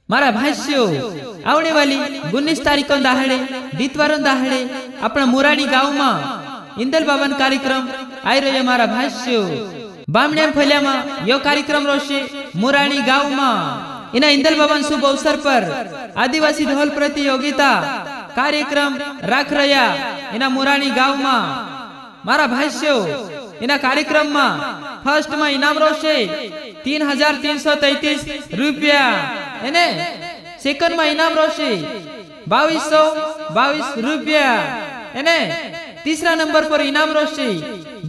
मारा भाष्यो आवने वाली 19 तारीख दाहड़े दीतवार दाहड़े अपना मुरानी गाँव में इंदल बाबन कार्यक्रम आई रही मारा भाष्यो बामणिया फलिया में यो कार्यक्रम रोशे मुरानी गाँव में इना इंदल बाबन शुभ अवसर पर आदिवासी ढोल प्रतियोगिता कार्यक्रम राख रहा इना मुरानी गाँव में मारा भाष्यो इना कार्यक्रम में फर्स्ट में इनाम रोशे 3,333 रुपया एने सेकंड में इनाम रोशे 2,222 रुपया एने तीसरा नंबर पर इनाम रोशे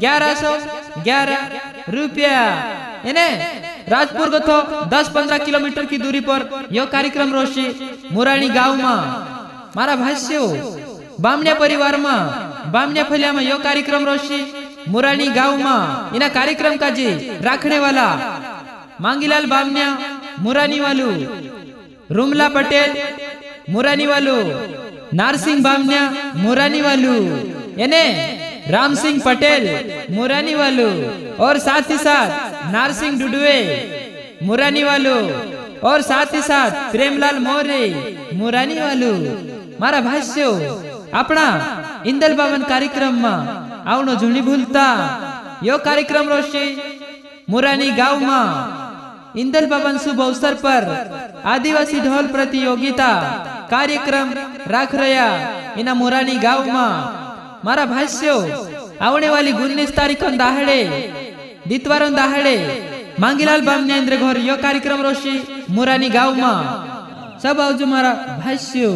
1,111 रुपया एने राजपुर गथो 10-15 किलोमीटर की दूरी पर यह कार्यक्रम रोशे मुरानी गाँव में मारा भाष्यो बामणिया परिवार में बामणिया फलिया में यह कार्यक्रम रोशे मुरानी गाँव में इना कार्यक्रम का जी राखने वाला मांगीलाल बामणिया मुरानी वालू रूमला पटेल मुरानी वालू नारसिंह बामणिया मुरानी वालू यानी राम सिंह पटेल मुरानी वालू और साथ ही साथ नारसिंह डुडुए मुरानी वालू और साथ ही साथ प्रेमलाल मौर्य मुरानी वालू मारा भाष्यो अपना इंदल बाबन कार्यक्रम में आवनो झूनी भूलता यो कार्यक्रम रोशे मुरानी गाँव में इंदल बाबन शुभ अवसर पर आदिवासी ढोल प्रतियोगिता कार्यक्रम राख रहा इना मुरानी गाँव में मारा भाष्यो आवने वाली 19 तारीख दाहड़े दीतवार दाहड़े मांगीलाल बामणिया घर यो कार्यक्रम रोशे मुरानी गाँव में सब आवजो मारा भाष्यो।